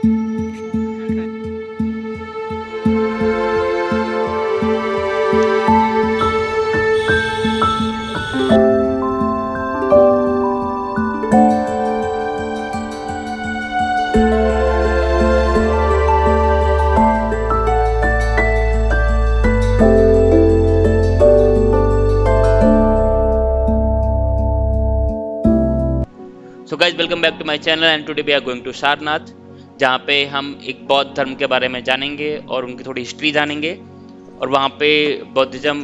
So guys welcome back to my channel and today we are going to Sarnath, जहाँ पे हम एक बौद्ध धर्म के बारे में जानेंगे और उनकी थोड़ी हिस्ट्री जानेंगे। और वहाँ पे बौद्धिज्म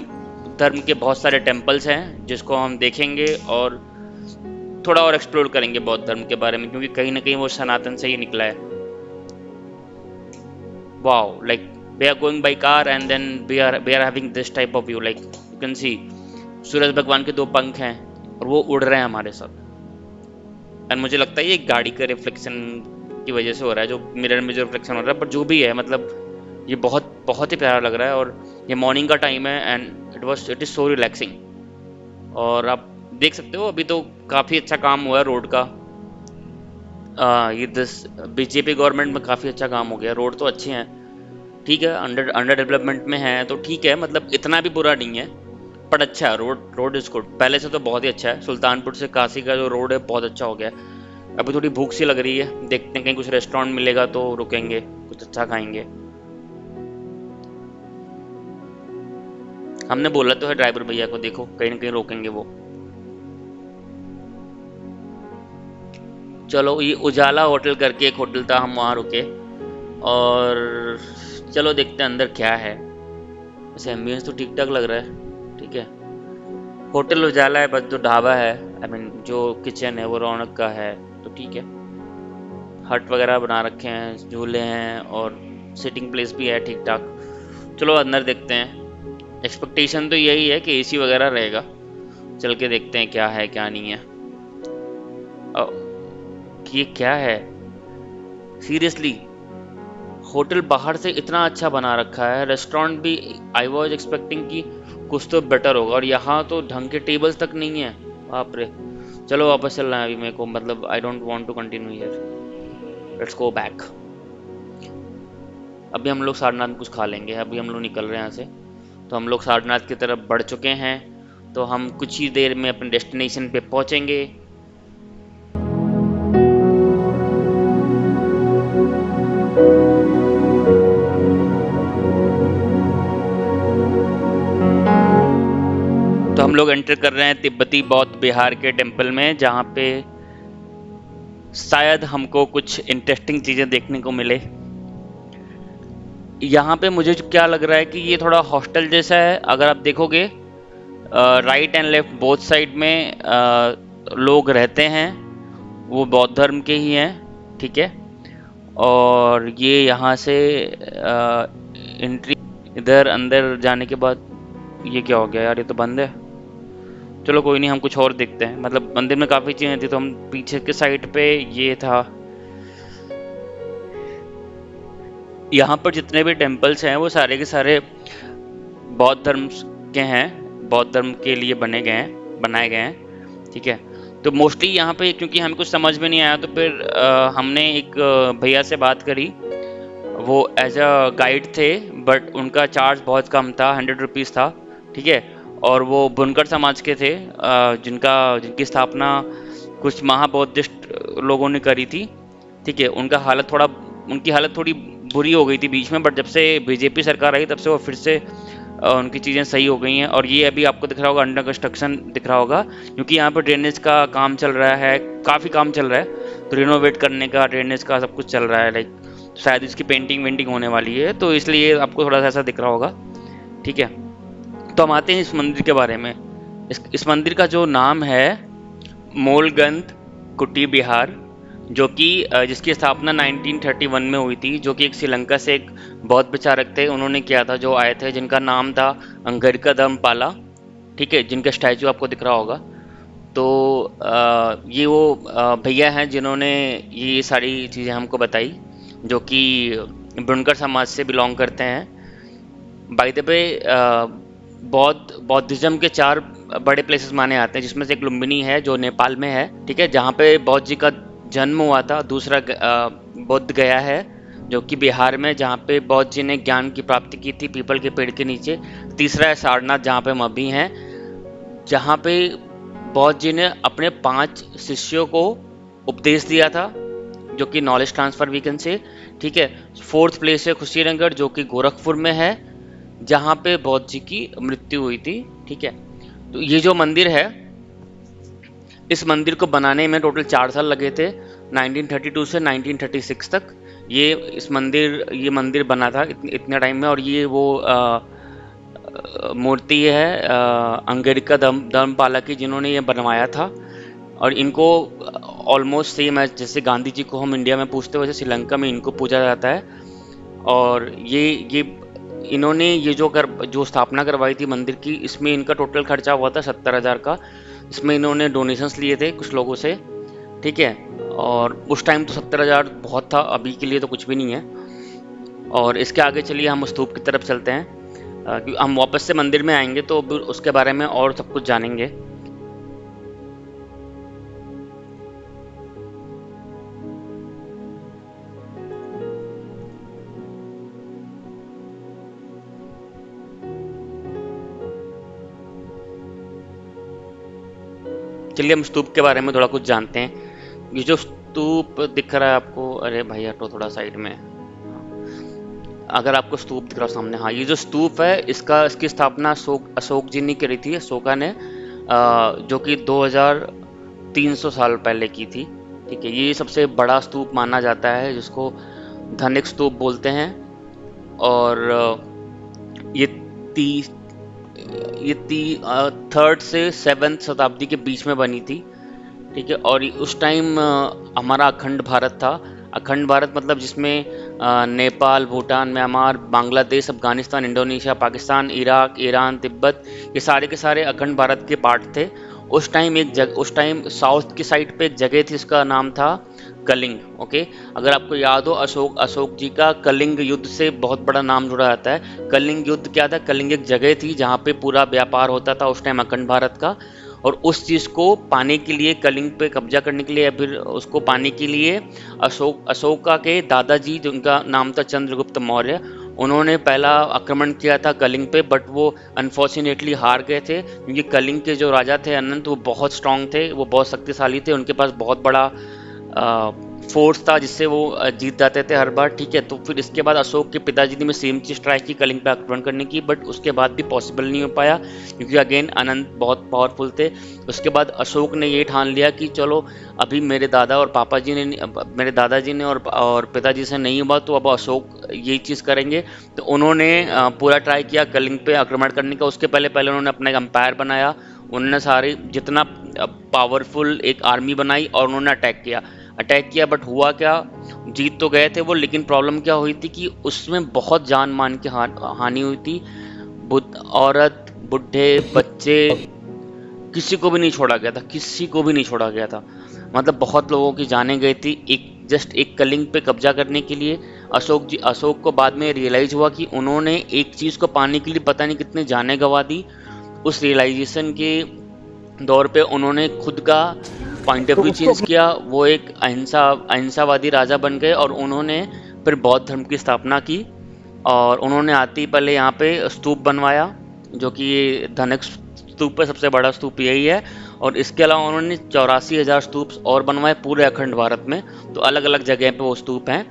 धर्म के बहुत सारे टेम्पल्स हैं जिसको हम देखेंगे और थोड़ा और एक्सप्लोर करेंगे बौद्ध धर्म के बारे में, क्योंकि कहीं ना कहीं वो सनातन से ही निकला है। Wow, like we are going by car and then we are having this type of view, like you can see सूरज भगवान के दो पंख हैं और वो उड़ रहे हैं हमारे साथ। एंड मुझे लगता है ये गाड़ी का रिफ्लेक्शन की वजह से हो रहा है, जो मिरर में जो रिफ्लेक्शन हो रहा है, बट जो भी है मतलब ये बहुत बहुत ही प्यारा लग रहा है। और ये मॉर्निंग का टाइम है and it is so relaxing. और आप देख सकते हो अभी तो काफ़ी अच्छा काम हुआ है रोड का। ये दिस बीजेपी गवर्नमेंट में काफ़ी अच्छा काम हो गया। रोड तो अच्छे हैं, ठीक है, अंडर अंडर डेवलपमेंट में है तो ठीक है, मतलब इतना भी बुरा नहीं है, बट अच्छा है। रोड इज गुड, पहले से तो बहुत ही अच्छा है। सुल्तानपुर से काशी का जो रोड है बहुत अच्छा हो गया है। अभी थोड़ी भूख सी लग रही है, देखते हैं कहीं कुछ रेस्टोरेंट मिलेगा तो रुकेंगे, कुछ अच्छा खाएंगे। हमने बोला तो है ड्राइवर भैया को, देखो कहीं ना कहीं रोकेंगे वो। चलो, ये उजाला होटल करके एक होटल था, हम वहाँ रुके। और चलो देखते हैं अंदर क्या है। वैसे एम्बियंस तो ठीक ठाक लग रहा है, ठीक है। होटल उजाला है, बस जो ढाबा है, आई मीन जो किचन है वो रौनक का है, तो ठीक है। हट वगैरह बना रखे हैं, झूले हैं और सिटिंग प्लेस भी है ठीक ठाक। चलो अंदर देखते हैं। एक्सपेक्टेशन तो यही है कि एसी वगैरह रहेगा, चल के देखते हैं क्या है क्या नहीं है। ये क्या है सीरियसली? होटल बाहर से इतना अच्छा बना रखा है, रेस्टोरेंट भी आई वॉज एक्सपेक्टिंग कि कुछ तो बेटर होगा, और यहाँ तो ढंग के टेबल्स तक नहीं है। बाप रे। चलो वापस चलना है अभी मेरे को, मतलब I don't want to continue here, let's go back. अभी हम लोग सारनाथ कुछ खा लेंगे, अभी हम लोग निकल रहे हैं यहाँ से। तो हम लोग सारनाथ की तरफ बढ़ चुके हैं, तो हम कुछ ही देर में अपने डेस्टिनेशन पे पहुँचेंगे। तो हम लोग एंटर कर रहे हैं तिब्बती बौद्ध बिहार के टेम्पल में, जहाँ पे शायद हमको कुछ इंटरेस्टिंग चीज़ें देखने को मिले। यहाँ पे मुझे क्या लग रहा है कि ये थोड़ा हॉस्टल जैसा है। अगर आप देखोगे right and left both side में लोग रहते हैं, वो बौद्ध धर्म के ही हैं, ठीक है। और ये यहाँ से एंट्री, इधर अंदर जाने के बाद ये क्या हो गया यार, ये तो बंद है। चलो कोई नहीं, हम कुछ और देखते हैं। मतलब मंदिर में काफ़ी चीज़ें थी, तो हम पीछे के साइड पे ये था। यहाँ पर जितने भी टेम्पल्स हैं वो सारे के सारे बौद्ध धर्म के हैं, बौद्ध धर्म के लिए बनाए गए हैं, ठीक है। तो मोस्टली यहाँ पे क्योंकि हमें कुछ समझ में नहीं आया, तो फिर हमने एक भैया से बात करी। वो एज अ गाइड थे, बट उनका चार्ज बहुत कम था, 100 रुपीज़ था, ठीक है। और वो बुनकर समाज के थे, जिनकी स्थापना कुछ महाबौद्धिस्ट लोगों ने करी थी, ठीक है। उनकी हालत थोड़ी बुरी हो गई थी बीच में, बट जब से बीजेपी सरकार आई तब से वो फिर से उनकी चीज़ें सही हो गई हैं। और ये अभी आपको दिख रहा होगा, अंडर कंस्ट्रक्शन दिख रहा होगा, क्योंकि यहाँ पर ड्रेनेज का काम चल रहा है, काफ़ी काम चल रहा है। तो रिनोवेट करने का, ड्रेनेज का सब कुछ चल रहा है, लाइक शायद इसकी पेंटिंग वेंटिंग होने वाली है, तो इसलिए आपको थोड़ा सा ऐसा दिख रहा होगा, ठीक है। तो हम आते हैं इस मंदिर के बारे में। इस मंदिर का जो नाम है मोलगंध कुटी बिहार, जो कि जिसकी स्थापना 1931 में हुई थी, जो कि एक श्रीलंका से एक बौद्ध विचारक थे, उन्होंने किया था, जो आए थे, जिनका नाम था अंगरिका धर्मपाला, ठीक है, जिनका स्टैचू आपको दिख रहा होगा। तो ये वो भैया हैं जिन्होंने ये सारी चीज़ें हमको बताई, जो कि बुनकर समाज से बिलोंग करते हैं। बाय द वे बौद्धिज्म के 4 बड़े प्लेसेस माने आते हैं, जिसमें से एक लुम्बिनी है जो नेपाल में है, ठीक है, जहाँ पे बौद्ध जी का जन्म हुआ था। दूसरा बुद्ध गया है, जो कि बिहार में, जहाँ पे बौद्ध जी ने ज्ञान की प्राप्ति की थी पीपल के पेड़ के नीचे। तीसरा है सारनाथ, जहाँ पे हम अभी हैं, जहाँ पे बौद्ध जी ने अपने 5 शिष्यों को उपदेश दिया था, जो कि knowledge transfer we can say. ठीक है। फोर्थ प्लेस है कुशीनगर, जो कि गोरखपुर में है, जहाँ पे बौद्ध जी की मृत्यु हुई थी। ठीक है। तो ये जो मंदिर है, इस मंदिर को बनाने में टोटल 4 साल लगे थे, 1932 से 1936 तक। ये मंदिर बना था इतने टाइम में। और ये वो मूर्ति है अंगिरिका धर्मपाला की, जिन्होंने ये बनवाया था। और इनको ऑलमोस्ट सेम है जैसे गांधी जी को हम इंडिया में पूजते हैं, वैसे श्रीलंका में इनको पूजा जाता है। और ये इन्होंने ये जो स्थापना करवाई थी मंदिर की, इसमें इनका टोटल खर्चा हुआ था 70,000 का। इसमें इन्होंने डोनेशंस लिए थे कुछ लोगों से। ठीक है। और उस टाइम तो 70,000 बहुत था, अभी के लिए तो कुछ भी नहीं है। और इसके आगे चलिए हम स्तूप की तरफ चलते हैं, क्योंकि हम वापस से मंदिर में आएंगे तो उसके बारे में और सब कुछ जानेंगे। चलिए हम स्तूप के बारे में थोड़ा कुछ जानते हैं। ये जो स्तूप दिख रहा है आपको, अरे भाई हटो थोड़ा साइड में, अगर आपको स्तूप दिख रहा है सामने, हाँ, ये जो स्तूप है, इसकी स्थापना अशोक जी ने करी थी, अशोका ने, जो कि 2300 साल पहले की थी। ठीक है। ये सबसे बड़ा स्तूप माना जाता है, जिसको धनिक स्तूप बोलते हैं। और ये ती ये ती थर्ड से 7th शताब्दी के बीच में बनी थी। ठीक है। और उस टाइम हमारा अखंड भारत था। अखंड भारत मतलब जिसमें Nepal, Bhutan, Myanmar, Bangladesh, Afghanistan, Indonesia, Pakistan, Iraq, Iran, Tibet, ये सारे के सारे अखंड भारत के पार्ट थे। उस टाइम साउथ की साइड पे एक जगह थी, इसका नाम था कलिंग। ओके। अगर आपको याद हो, अशोक जी का कलिंग युद्ध से बहुत बड़ा नाम जुड़ा जाता है। कलिंग युद्ध क्या था? कलिंग एक जगह थी जहाँ पे पूरा व्यापार होता था उस टाइम अखंड भारत का। और उस चीज़ को पाने के लिए, कलिंग पे कब्जा करने के लिए, या फिर उसको पाने के लिए, अशोका के दादाजी, जिनका नाम था चंद्रगुप्त मौर्य, उन्होंने पहला आक्रमण किया था कलिंग पे। बट वो अनफॉर्चुनेटली हार गए थे, क्योंकि कलिंग के जो राजा थे अनंत, वो बहुत स्ट्रांग थे, वो बहुत शक्तिशाली थे, उनके पास बहुत बड़ा फोर्स था, जिससे वो जीत जाते थे हर बार। ठीक है। तो फिर इसके बाद अशोक के पिताजी ने भी सेम चीज़ ट्राई की कलिंग पे आक्रमण करने की, बट उसके बाद भी पॉसिबल नहीं हो पाया, क्योंकि अगेन अनंत बहुत पावरफुल थे। उसके बाद अशोक ने ये ठान लिया कि चलो, अभी मेरे दादाजी ने और पिताजी से नहीं हुआ, तो अब अशोक यही चीज़ करेंगे। तो उन्होंने पूरा ट्राई किया कलिंग पे आक्रमण करने का। उसके पहले पहले उन्होंने अपना एक एम्पायर बनाया, उन्होंने सारे जितना पावरफुल एक आर्मी बनाई, और उन्होंने अटैक किया। बट हुआ क्या, जीत तो गए थे वो, लेकिन प्रॉब्लम क्या हुई थी कि उसमें बहुत जान मान की हानि हुई थी। औरत, बुढ़े, बच्चे, किसी को भी नहीं छोड़ा गया था। मतलब बहुत लोगों की जानें गई थी, एक कलिंग पे कब्जा करने के लिए। अशोक को बाद में रियलाइज हुआ कि उन्होंने एक चीज़ को पाने के लिए पता नहीं कितने जानें गंवा दी। उस रियलाइजेशन के दौर पे उन्होंने खुद का पॉइंट ऑफ तो व्यू उसको चेंज किया। वो एक अहिंसावादी राजा बन गए, और उन्होंने फिर बौद्ध धर्म की स्थापना की। और उन्होंने आते ही पहले यहाँ पे स्तूप बनवाया, जो कि ये धनक स्तूप है, सबसे बड़ा स्तूप यही है। और इसके अलावा उन्होंने 84,000 स्तूप और बनवाए पूरे अखंड भारत में। तो अलग अलग जगह पे वो स्तूप हैं।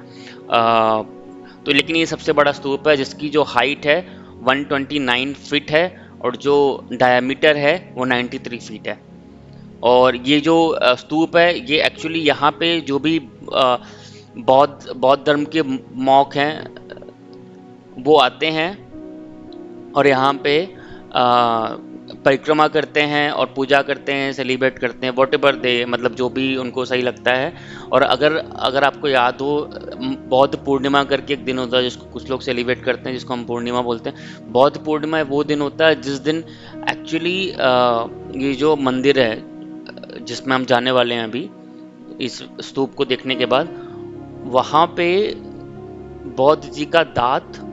तो लेकिन ये सबसे बड़ा स्तूप है, जिसकी जो हाइट है 129 फीट है, और जो डायमीटर है वो 93 फीट है। और ये जो स्तूप है, ये एक्चुअली यहाँ पे जो भी बौद्ध धर्म के मॉन्क हैं, वो आते हैं और यहाँ पे परिक्रमा करते हैं और पूजा करते हैं, सेलिब्रेट करते हैं, वॉट एवर दे, मतलब जो भी उनको सही लगता है। और अगर अगर आपको याद हो, बौद्ध पूर्णिमा करके एक दिन होता है जिसको कुछ लोग सेलिब्रेट करते हैं, जिसको हम पूर्णिमा बोलते हैं। बौद्ध पूर्णिमा वो दिन होता है जिस दिन एक्चुअली ये जो मंदिर है जिसमें हम जाने वाले हैं अभी, इस स्तूप को देखने के बाद, वहाँ पे बौद्ध जी का दांत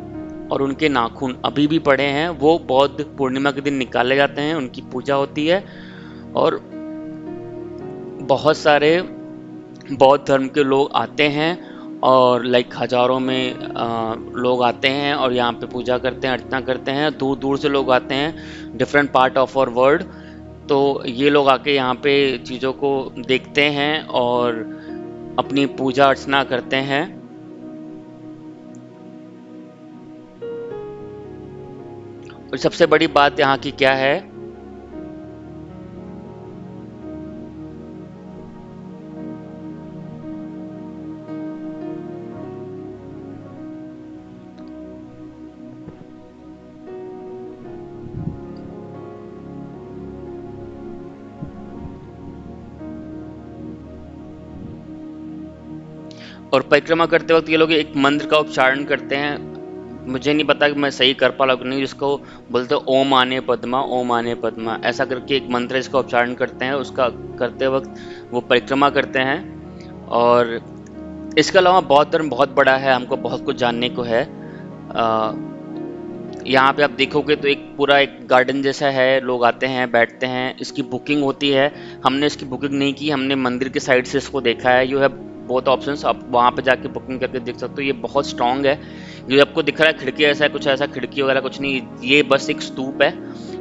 और उनके नाखून अभी भी पड़े हैं। वो बौद्ध पूर्णिमा के दिन निकाले जाते हैं, उनकी पूजा होती है। और बहुत सारे बौद्ध धर्म के लोग आते हैं और लाइक हजारों में लोग आते हैं और यहाँ पे पूजा करते हैं, अर्चना करते हैं। दूर दूर से लोग आते हैं, different part of our world. तो ये लोग आके यहाँ पे चीज़ों को देखते हैं और अपनी पूजा अर्चना करते हैं। और सबसे बड़ी बात यहाँ की क्या है, और परिक्रमा करते वक्त ये लोग एक मंत्र का उच्चारण करते हैं। मुझे नहीं पता कि मैं सही कर पा रहा हूं कि नहीं, जिसको बोलते हैं ओम आने पद्मा, ओम आने पद्मा, ऐसा करके एक मंत्र है, इसका उच्चारण करते हैं। उसका करते वक्त वो परिक्रमा करते हैं। और इसके अलावा बौद्ध धर्म बहुत बड़ा है, हमको बहुत कुछ जानने को है। यहाँ पे आप देखोगे तो एक पूरा एक गार्डन जैसा है, लोग आते हैं, बैठते हैं, इसकी बुकिंग होती है। हमने इसकी बुकिंग नहीं की, हमने मंदिर के साइड से इसको देखा है। यू हैव बहुत ऑप्शंस, आप वहाँ पे जाके बुकिंग करके देख सकते हो। ये बहुत स्ट्रांग है। ये आपको दिख रहा है खिड़की ऐसा है, कुछ ऐसा खिड़की वगैरह कुछ नहीं, ये बस एक स्तूप है।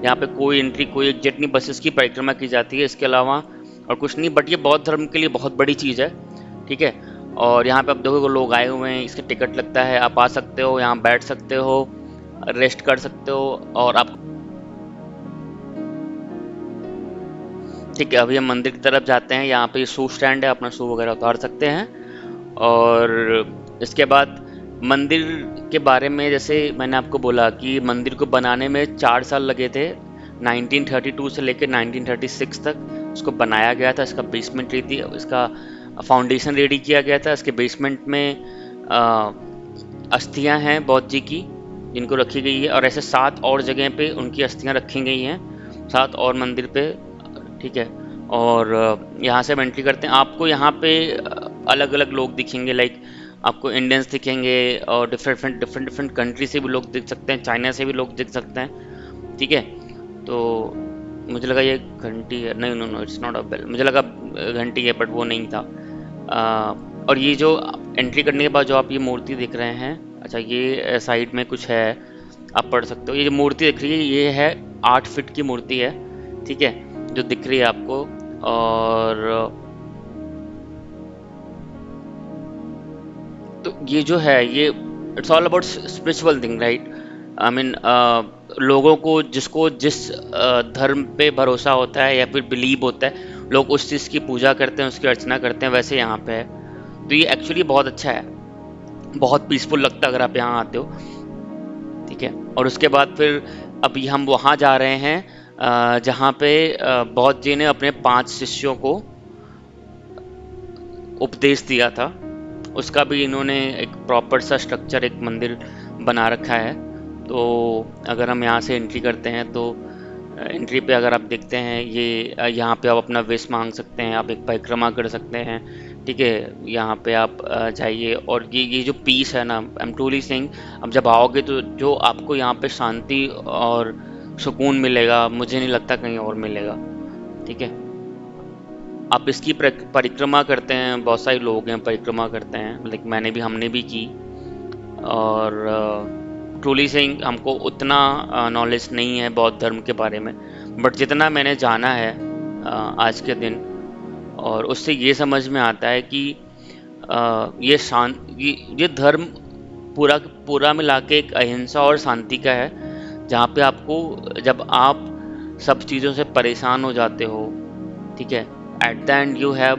यहाँ पे कोई एंट्री, कोई एग्जिट नहीं, बस इसकी परिक्रमा की जाती है, इसके अलावा और कुछ नहीं। बट ये बौद्ध धर्म के लिए बहुत बड़ी चीज़ है, ठीक है। और यहाँ पे आप देखोगे लोग आए हुए हैं, इसका टिकट लगता है, आप आ सकते हो, यहाँ बैठ सकते हो, रेस्ट कर सकते हो। और आप, ठीक है, अभी हम मंदिर की तरफ जाते हैं। यहाँ पे शू स्टैंड है, अपना शू वगैरह उतार सकते हैं। और इसके बाद मंदिर के बारे में, जैसे मैंने आपको बोला कि मंदिर को बनाने में 4 साल लगे थे, 1932 से लेकर 1936 तक इसको बनाया गया था। इसका बेसमेंट रेडी, इसका फाउंडेशन रेडी किया गया था। इसके बेसमेंट में अस्थियां हैं बौद्ध जी की, जिनको रखी गई है। और ऐसे 7 और जगह पे उनकी अस्थियां रखी गई हैं, 7 और मंदिर पे, ठीक है। और यहाँ से हम एंट्री करते हैं। आपको यहाँ पे अलग अलग लोग दिखेंगे, लाइक आपको इंडियंस दिखेंगे, और डिफरेंट डिफरेंट डिफरेंट कंट्री से भी लोग दिख सकते हैं, चाइना से भी लोग दिख सकते हैं, ठीक है। तो मुझे लगा ये घंटी है, नहीं, no no, it's not a bell. मुझे लगा घंटी है, बट वो नहीं था। और ये जो एंट्री करने के बाद जो आप ये मूर्ति देख रहे हैं, अच्छा, ये साइड में कुछ है, आप पढ़ सकते हो। ये जो मूर्ति दिख रही है, ये है 8 फीट की मूर्ति है, ठीक है, जो दिख रही है आपको। और तो ये जो है, ये it's all about spiritual thing, right. I mean लोगों को, जिसको जिस धर्म पे भरोसा होता है या फिर बिलीव होता है, लोग उस चीज़ की पूजा करते हैं, उसकी अर्चना करते हैं, वैसे यहाँ पे है। तो ये एक्चुअली बहुत अच्छा है, बहुत पीसफुल लगता है अगर आप यहाँ आते हो, ठीक है। और उसके बाद फिर अभी हम वहाँ जा रहे हैं जहाँ पे बौद्ध जी ने अपने 5 शिष्यों को उपदेश दिया था। उसका भी इन्होंने एक प्रॉपर सा स्ट्रक्चर, एक मंदिर बना रखा है। तो अगर हम यहाँ से एंट्री करते हैं तो एंट्री पे अगर आप देखते हैं, ये यहाँ पे आप अपना विश मांग सकते हैं, आप एक परिक्रमा कर सकते हैं, ठीक है। यहाँ पे आप जाइए। और ये जो पीस है ना, आई एम ट्रूली सेइंग, अब जब आओगे तो जो आपको यहाँ पे शांति और सुकून मिलेगा, मुझे नहीं लगता कहीं और मिलेगा, ठीक है। आप इसकी परिक्रमा करते हैं, बहुत सारे लोग हैं परिक्रमा करते हैं, लाइक मैंने भी, हमने भी की। और ट्रूली सेइंग, हमको उतना नॉलेज नहीं है बौद्ध धर्म के बारे में, बट जितना मैंने जाना है आज के दिन, और उससे ये समझ में आता है कि ये ये धर्म पूरा पूरा मिला के एक अहिंसा और शांति का है। जहाँ पे आपको, जब आप सब चीज़ों से परेशान हो जाते हो, ठीक है, at the end you have,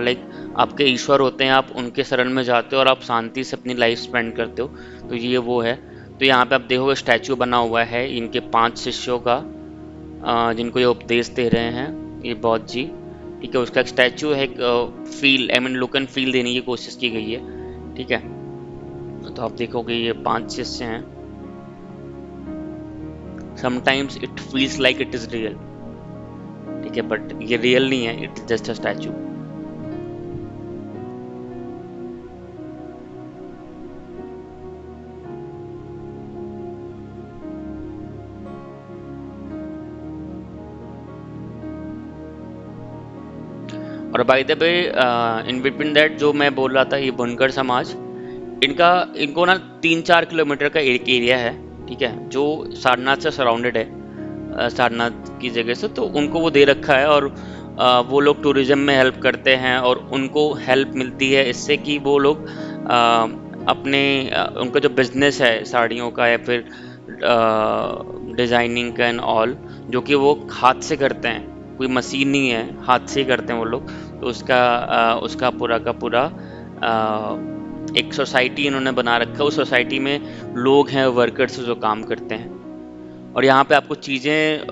like आपके ईश्वर होते हैं, आप उनके शरण में जाते हो और आप शांति से अपनी लाइफ स्पेंड करते हो। तो ये वो है। तो यहाँ पे आप देखोगे स्टैचू बना हुआ है इनके 5 शिष्यों का, जिनको ये उपदेश दे रहे हैं, ये बौद्ध जी, ठीक है। उसका एक स्टैचू है, एक feel, I mean look and feel देने की कोशिश की गई है, ठीक है। तो आप देखोगे ये 5 शिष्य हैं। Sometimes it feels like it is real, ठीक है, बट ये रियल नहीं है, it is just a statue. और by the way in between that जो मैं बोल रहा था, ये बुनकर समाज, इनको ना 3-4 किलोमीटर का एक एरिया है, ठीक है, जो सारनाथ से सराउंडेड है, सारनाथ की जगह से, तो उनको वो दे रखा है। और वो लोग टूरिज्म में हेल्प करते हैं और उनको हेल्प मिलती है इससे कि वो लोग अपने उनका जो बिजनेस है साड़ियों का या फिर डिज़ाइनिंग का एंड ऑल, जो कि वो हाथ से करते हैं, कोई मशीन नहीं है, हाथ से ही करते हैं वो लोग। तो उसका पूरा का पूरा एक सोसाइटी इन्होंने बना रखा है। उस सोसाइटी में लोग हैं, वर्कर्स जो काम करते हैं। और यहाँ पे आपको चीज़ें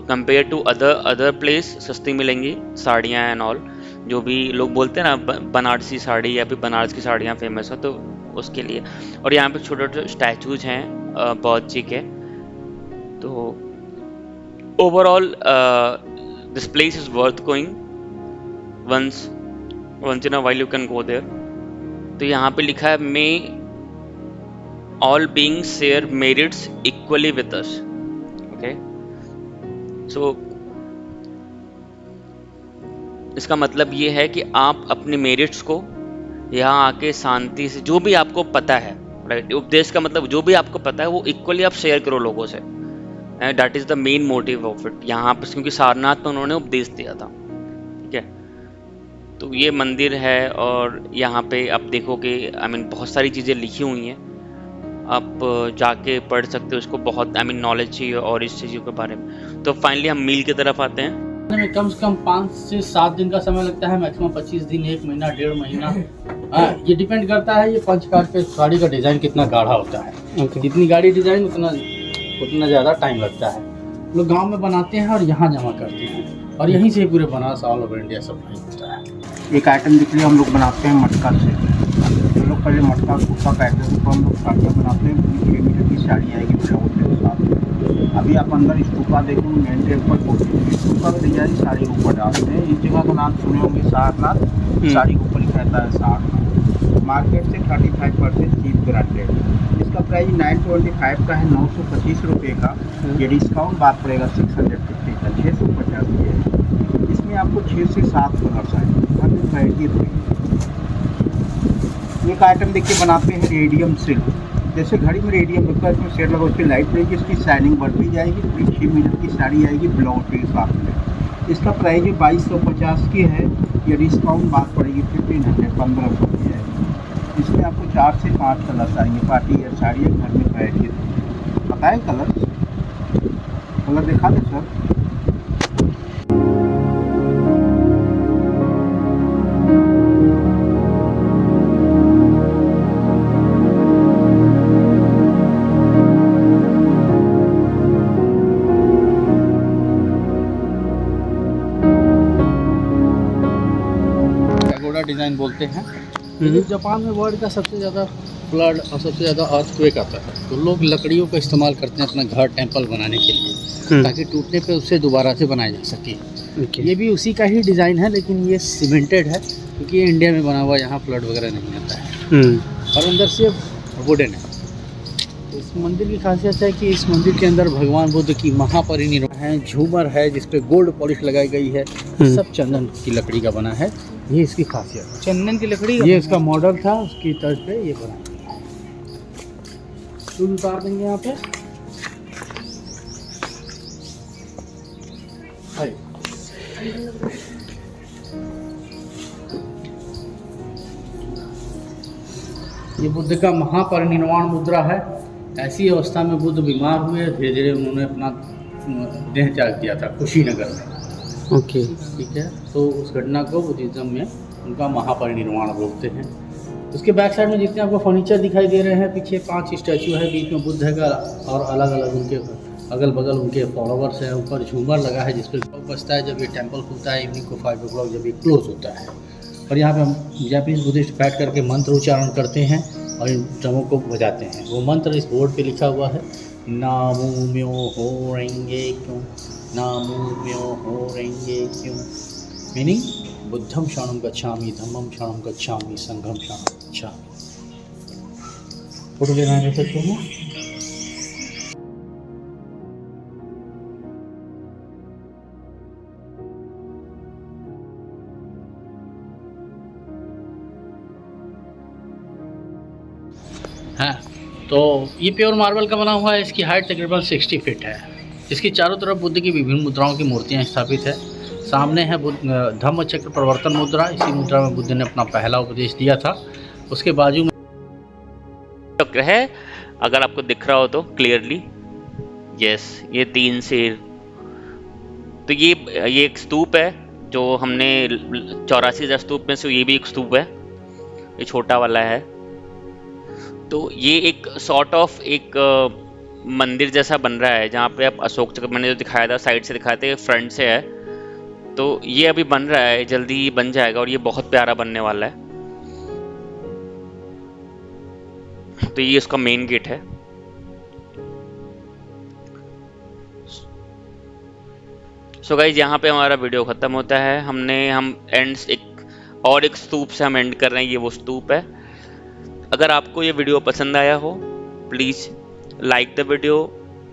compare to other other place सस्ती मिलेंगी, साड़ियाँ एंड ऑल, जो भी लोग बोलते हैं ना, बनारसी साड़ी या फिर बनारस की साड़ियाँ फेमस है, तो उसके लिए। और यहाँ पे छोटे छोटे स्टैचूज हैं बौद्ध जी के। तो overall this place is worth going, once once in a while you can go there. तो यहाँ पे लिखा है, may all beings share merits equally with us. Okay, so इसका मतलब ये है कि आप अपने मेरिट्स को यहाँ आके शांति से, जो भी आपको पता है, राइट, उपदेश का मतलब जो भी आपको पता है वो इक्वली आप शेयर करो लोगों से। That is the main motive of it यहाँ पर, क्योंकि सारनाथ में उन्होंने उपदेश दिया था, ठीक है। तो ये मंदिर है और यहाँ पे आप देखोगे, आई मीन बहुत सारी चीज़ें लिखी हुई हैं, आप जाके पढ़ सकते हो उसको। बहुत आई मीन नॉलेज चाहिए और इस चीज़ों के बारे में। तो फाइनली हम मील की तरफ आते हैं। में कम से कम 5 से 7 दिन का समय लगता है, मैक्सिमम 25 दिन, 1 महीना, 1.5 महीना। हाँ, ये डिपेंड करता है ये पंचकार पे साड़ी का डिज़ाइन कितना गाढ़ा होता है। जितनी गाढ़ी डिज़ाइन उतना ज़्यादा टाइम लगता है। लोग गांव में बनाते हैं और यहाँ जमा करते हैं, और यहीं से पूरे Banaras all over India supply होता है। एक आइटम दिख लिया, हम लोग बनाते हैं मटका से। हम लोग पहले मटका सूखा काटते हैं, हम लोग साड़ियाँ बनाते हैं, 6 मीटर की साड़ी आएगी ब्लाउज के साथ। अभी आप अंदर स्तूपा देखो, मेन टेम्पल स्तूपा की तैयारी साड़ी के ऊपर डालते हैं। इस जगह का नाम सुने होंगे सारनाथ, साड़ी के ऊपर लिखा रहता है सारनाथ। मार्केट से 35% चीप ब्रांडेड। इसका प्राइस 925 का है, 925 रुपये का। ये डिस्काउंट बात पड़ेगा 650 का, 650 की है। इसमें आपको 6 से 7 कलर्स आएंगे, हर वैरायटी रहेगी। एक आइटम देखिए बनाते हैं रेडियम सिल्क, जैसे घड़ी में रेडियम होता है, इसमें सेट लगा, उसकी लाइट रहेगी, इसकी शाइनिंग बढ़ती जाएगी। पूरी 6 मीटर की साड़ी आएगी ब्लाउज के साथ में। इसका प्राइस 2250 की है, ये डिस्काउंट बात पड़ेगी 1500 की है। इसमें आपको 4 से 5 कलर्स आएंगे, पार्टी या साड़ी है, घर में वैरायटी रहेगी। बताएं कलर दिखा दें सर। डिज़ाइन बोलते हैं। लेकिन जापान में वर्ल्ड का सबसे ज़्यादा फ्लड और सबसे ज़्यादा अर्थक्वेक आता है, तो लोग लकड़ियों का इस्तेमाल करते हैं अपना घर टेंपल बनाने के लिए, ताकि टूटने पे उससे दोबारा से बनाया जा सके। ये भी उसी का ही डिज़ाइन है, लेकिन ये सीमेंटेड है, क्योंकि ये इंडिया में बना हुआ, यहाँ फ्लड वगैरह नहीं आता है। और अंदर से वुडन है। तो इस मंदिर की खासियत है कि इस मंदिर के अंदर भगवान बुद्ध की महापरिनिर्वाण है, झूमर है जिसपे गोल्ड पॉलिश लगाई गई है, सब चंदन की लकड़ी का बना है। ये इसकी खासियत है, चंदन की लकड़ी। ये इसका मॉडल था, उसकी तर्ज पे ये बना। टूल उतार देंगे यहाँ पे। ये बुद्ध का महापरिनिर्वाण मुद्रा है। ऐसी अवस्था में बुद्ध बीमार हुए, धीरे धीरे उन्होंने अपना देह त्याग दिया था कुशीनगर में। ओके, ठीक है। तो उस घटना को बुद्धिज़्म में उनका महापरिनिर्वाण बोलते हैं। उसके बैक साइड में जितने आपको फर्नीचर दिखाई दे रहे हैं, पीछे 5 स्टैचू है, बीच में बुद्ध का, और अलग अलग उनके अगल बगल उनके फॉलोवर्स हैं। ऊपर झूमर लगा है जिस पर बजता है जब ये टेंपल खुलता है इवनिंग को 5 o'clock, जब ये क्लोज होता है। और यहाँ पे हम जापानीज बुद्धिस्ट बैठ करके मंत्र उच्चारण करते हैं और इन ड्रमों को बजाते हैं। वो मंत्र इस बोर्ड पे लिखा हुआ है, नामो म्यो हो रेंगे क्यों, नामो म्यो हो रेंगे क्यों, मीनिंग बुद्धम शरणं गच्छामि, धम्मं शरणं गच्छामि, संघं शरणं गच्छामि। फोटो लेना ले सकते हैं। है। तो ये प्योर मार्बल का बना हुआ है, इसकी हाइट तकरीबन 60 फीट है। इसकी चारों तरफ बुद्ध की विभिन्न मुद्राओं की मूर्तियाँ स्थापित है। सामने है धम्म चक्र प्रवर्तन मुद्रा, इसी मुद्रा में बुद्ध ने अपना पहला उपदेश दिया था। उसके बाजू में चक्र है, अगर आपको दिख रहा हो तो क्लियरली, यस, ये 3 शेर। तो ये एक स्तूप है जो हमने 84,000 स्तूप में से ये भी एक स्तूप है, ये छोटा वाला है। तो ये एक सॉर्ट ऑफ एक मंदिर जैसा बन रहा है, जहाँ पे आप अशोक चक्र मैंने जो दिखाया था, साइड से दिखाए थे, फ्रंट से है। तो ये अभी बन रहा है, जल्दी ही बन जाएगा और ये बहुत प्यारा बनने वाला है। तो ये इसका मेन गेट है। सो गाइज, यहाँ पे हमारा वीडियो ख़त्म होता है। हम एक स्तूप से हम एंड कर रहे हैं, ये वो स्तूप है। अगर आपको ये वीडियो पसंद आया हो, please like the video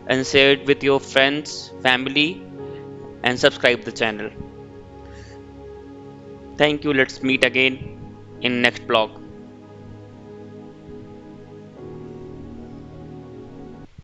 and share it with your friends, family and subscribe the channel. Thank you. Let's meet again in next vlog.